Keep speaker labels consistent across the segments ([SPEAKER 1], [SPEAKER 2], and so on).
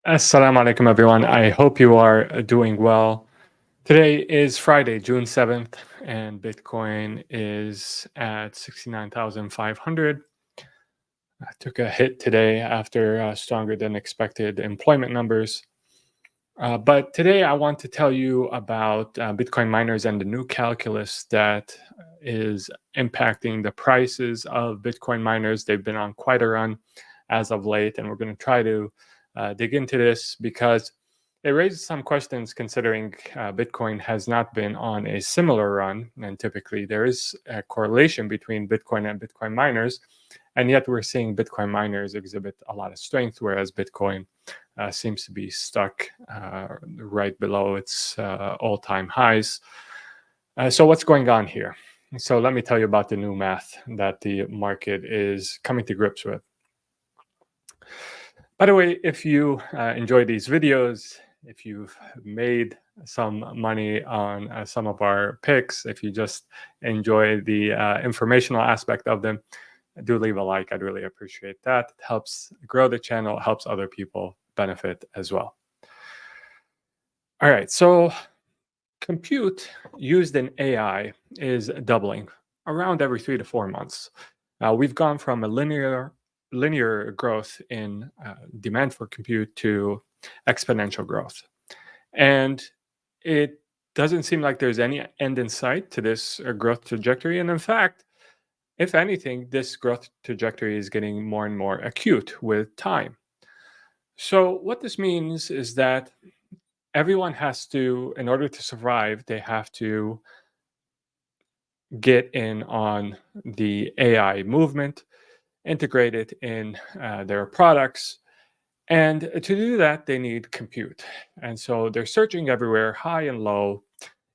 [SPEAKER 1] Assalamu alaikum, everyone. I hope you are doing well. Today is Friday, June 7th, and Bitcoin is at 69,500. I took a hit today after stronger than expected employment numbers. But today I want to tell you about Bitcoin miners and the new calculus that is impacting the prices of Bitcoin miners. They've been on quite a run as of late, and we're going to try to dig into this because it raises some questions considering Bitcoin has not been on a similar run. And typically there is a correlation between Bitcoin and Bitcoin miners. And yet we're seeing Bitcoin miners exhibit a lot of strength, whereas Bitcoin seems to be stuck right below its all-time highs. So what's going on here? So let me tell you about the new math that the market is coming to grips with. By the way, if you enjoy these videos, if you've made some money on some of our picks, if you just enjoy the informational aspect of them, do leave a like. I'd really appreciate that. It helps grow the channel, helps other people benefit as well. All right, so compute used in AI is doubling around every 3 to 4 months. We've gone from a linear growth in demand for compute to exponential growth. And it doesn't seem like there's any end in sight to this growth trajectory. And in fact, if anything, this growth trajectory is getting more and more acute with time. So what this means is that everyone has to, in order to survive, they have to get in on the AI movement, integrate it in their products. And to do that, they need compute. And so they're searching everywhere, high and low,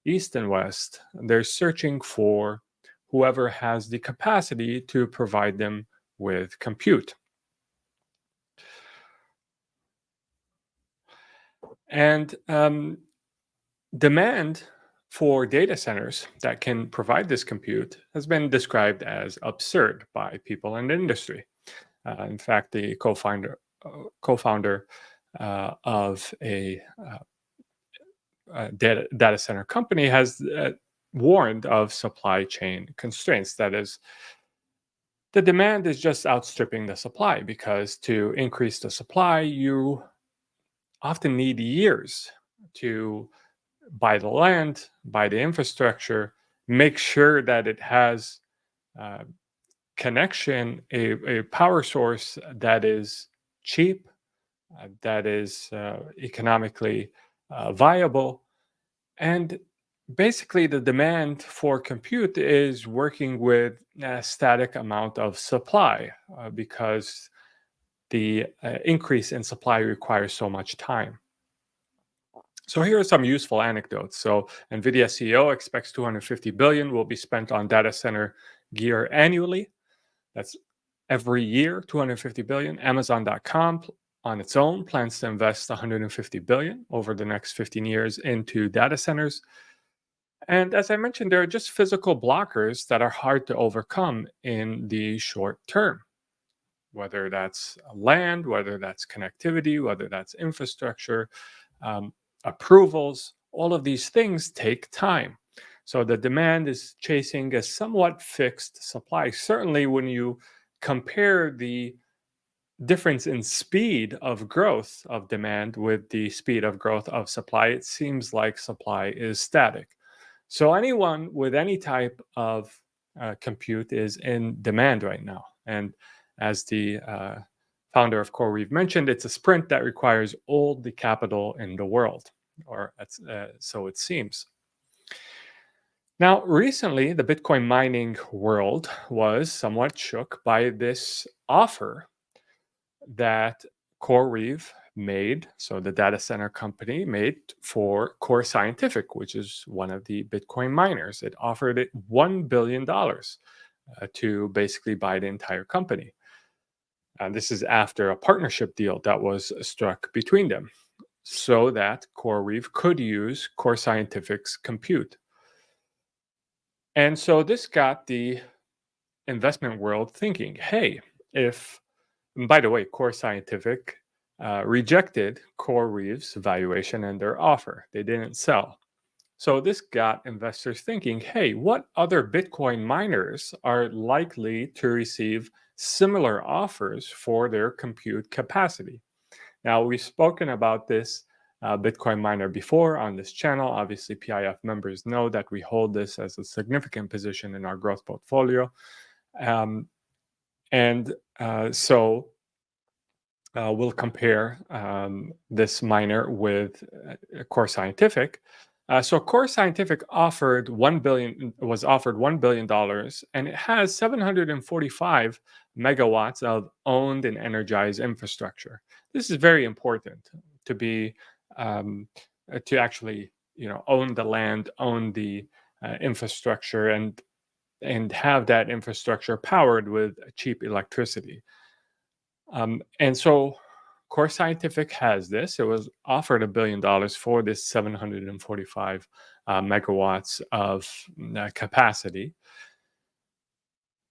[SPEAKER 1] east and west. They're searching for whoever has the capacity to provide them with compute. And demand for data centers that can provide this compute has been described as absurd by people in the industry. In fact, the co-founder of a data center company has warned of supply chain constraints. That is, the demand is just outstripping the supply, because to increase the supply, you often need years to buy the land, buy the infrastructure, make sure that it has uh, connection, a power source that is cheap, that is economically viable. And basically, the demand for compute is working with a static amount of supply because the increase in supply requires so much time. So here are some useful anecdotes. So NVIDIA CEO expects 250 billion will be spent on data center gear annually. That's every year, 250 billion. Amazon.com on its own plans to invest 150 billion over the next 15 years into data centers. And as I mentioned, there are just physical blockers that are hard to overcome in the short term, whether that's land, whether that's connectivity, whether that's infrastructure, approvals. All of these things take time. So the demand is chasing a somewhat fixed supply. Certainly, when you compare the difference in speed of growth of demand with the speed of growth of supply, it seems like supply is static. So anyone with any type of compute is in demand right now. And as the founder of CoreWeave mentioned, it's a sprint that requires all the capital in the world, or so it seems. Now, recently, the Bitcoin mining world was somewhat shook by this offer that CoreWeave made, so the data center company made for Core Scientific, which is one of the Bitcoin miners. It offered it $1 billion to basically buy the entire company. And this is after a partnership deal that was struck between them so that CoreWeave could use Core Scientific's compute. And so this got the investment world thinking, hey, if, and by the way, Core Scientific rejected CoreWeave's valuation and their offer. They didn't sell. So this got investors thinking, hey, what other Bitcoin miners are likely to receive similar offers for their compute capacity? Now, we've spoken about this Bitcoin miner before on this channel. Obviously, PIF members know that we hold this as a significant position in our growth portfolio. So we'll compare this miner with Core Scientific. So Core Scientific was offered $1 billion, and it has 745 megawatts of owned and energized infrastructure. This is very important to be to actually own the land, own the infrastructure, and have that infrastructure powered with cheap electricity. And so Core Scientific has this. It was offered $1 billion for this 745 megawatts of capacity.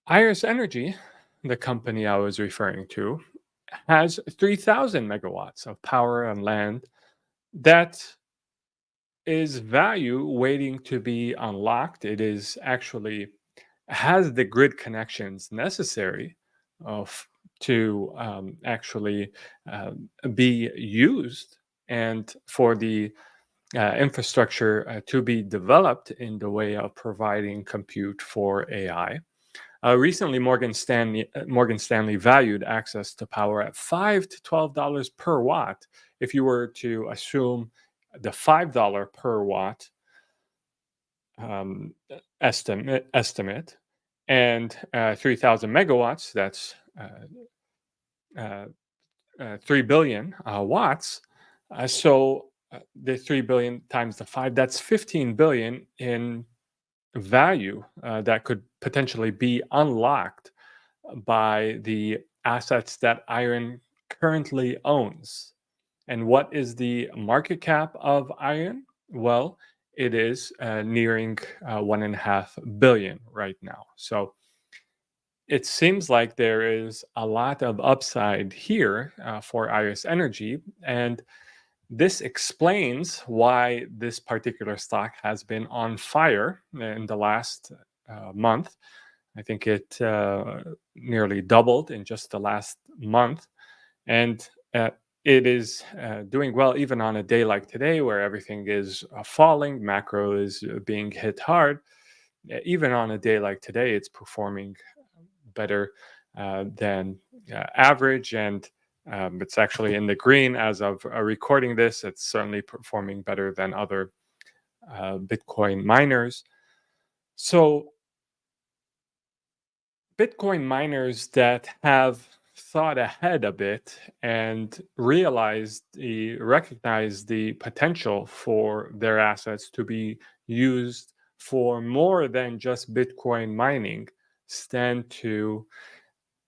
[SPEAKER 1] Iris Energy, the company I was referring to, has 3,000 megawatts of power and land that is value waiting to be unlocked. It is actually has the grid connections necessary to actually be used and for the infrastructure to be developed in the way of providing compute for AI. Recently, Morgan Stanley valued access to power at $5 to $12 per watt. If you were to assume the $5 per watt estimate and 3,000 megawatts, that's 3 billion watts. So the 3 billion times the 5, that's 15 billion in value that could potentially be unlocked by the assets that IREN currently owns. And what is the market cap of IREN? Well, it is nearing 1.5 billion right now. So it seems like there is a lot of upside here for Iris Energy, and this explains why this particular stock has been on fire in the last month. I think it nearly doubled in just the last month, and it is doing well even on a day like today where everything is falling, macro is being hit hard. Even on a day like today, it's performing better than average, and it's actually in the green as of recording this. It's certainly performing better than other Bitcoin miners. So Bitcoin miners that have thought ahead a bit and recognize the potential for their assets to be used for more than just Bitcoin mining stand to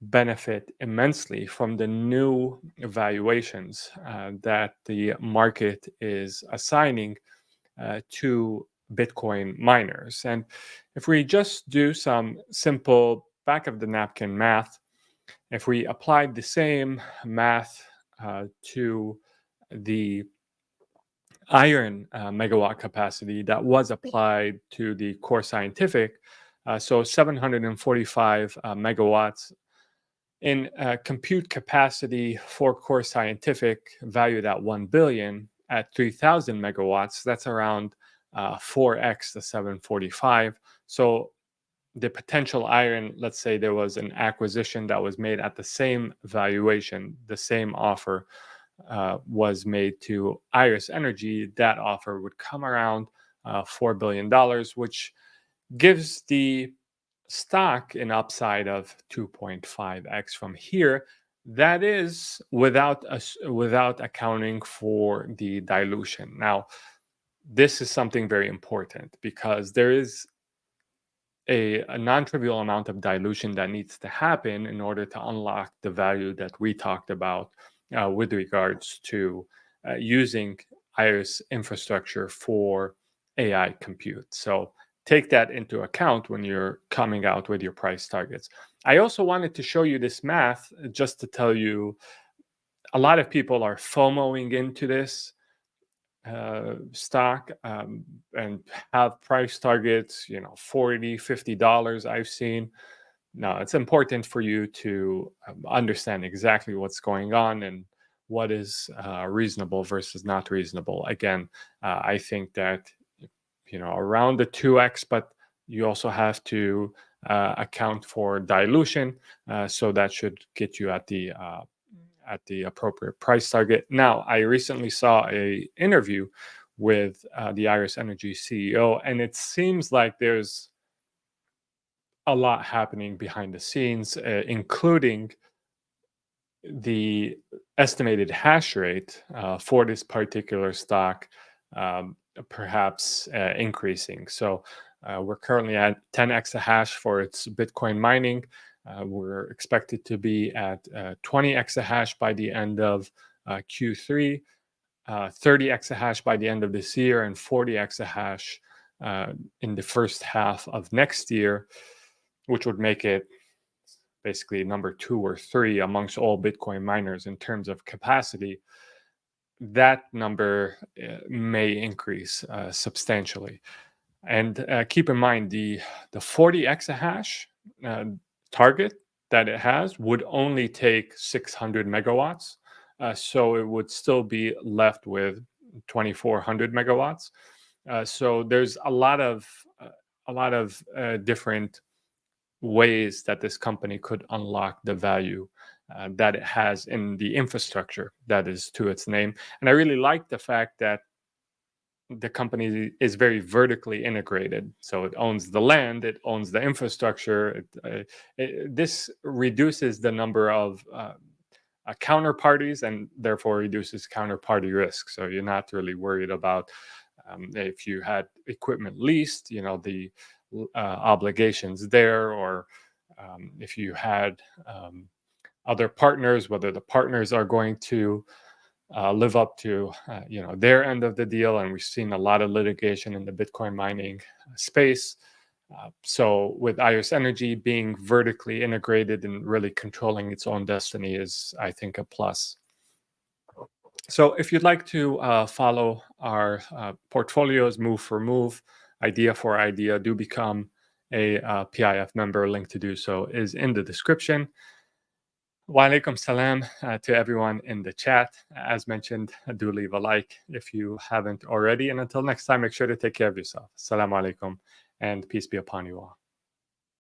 [SPEAKER 1] benefit immensely from the new valuations that the market is assigning to Bitcoin miners. And if we just do some simple back of the napkin math, if we applied the same math to the IREN megawatt capacity that was applied to the Core Scientific, so 745 megawatts in compute capacity for Core Scientific, valued at 1 billion at 3,000 megawatts, that's around 4x the 745. So the potential IREN, let's say there was an acquisition that was made at the same valuation, the same offer was made to Iris Energy, that offer would come around $4 billion, which gives the stock an upside of 2.5x from here. That is without accounting for the dilution. Now, this is something very important because there is a non-trivial amount of dilution that needs to happen in order to unlock the value that we talked about with regards to using Iris infrastructure for AI compute. So take that into account when you're coming out with your price targets. I also wanted to show you this math just to tell you a lot of people are FOMOing into this stock, and have price targets, $40, $50 I've seen. Now, it's important for you to understand exactly what's going on and what is reasonable versus not reasonable. Again, I think that, around the 2x, but you also have to account for dilution. So that should get you at the appropriate price target. Now, I recently saw a interview with the Iris Energy CEO, and it seems like there's a lot happening behind the scenes, including the estimated hash rate for this particular stock, perhaps increasing. So we're currently at 10 exahash for its Bitcoin mining. We're expected to be at 20 exahash by the end of Q3, 30 exahash by the end of this year, and 40 exahash in the first half of next year, which would make it basically number 2 or 3 amongst all Bitcoin miners in terms of capacity. That number may increase substantially. And keep in mind, the 40 exahash target that it has would only take 600 megawatts. So it would still be left with 2,400 megawatts. So there's a lot of different ways that this company could unlock the value that it has in the infrastructure that is to its name. And I really like the fact that the company is very vertically integrated. So it owns the land, it owns the infrastructure. This reduces the number of counterparties and therefore reduces counterparty risk. So you're not really worried about if you had equipment leased, the obligations there, or if you had other partners, whether the partners are going to live up to their end of the deal. And we've seen a lot of litigation in the Bitcoin mining space. So with Iris Energy being vertically integrated and really controlling its own destiny is, I think, a plus. So if you'd like to follow our portfolios move for move, idea for idea, do become a PIF member. Link to do so is in the description. Wa alaikum salam to everyone in the chat. As mentioned, do leave a like if you haven't already. And until next time, make sure to take care of yourself. Assalamu alaikum, and peace be upon you all.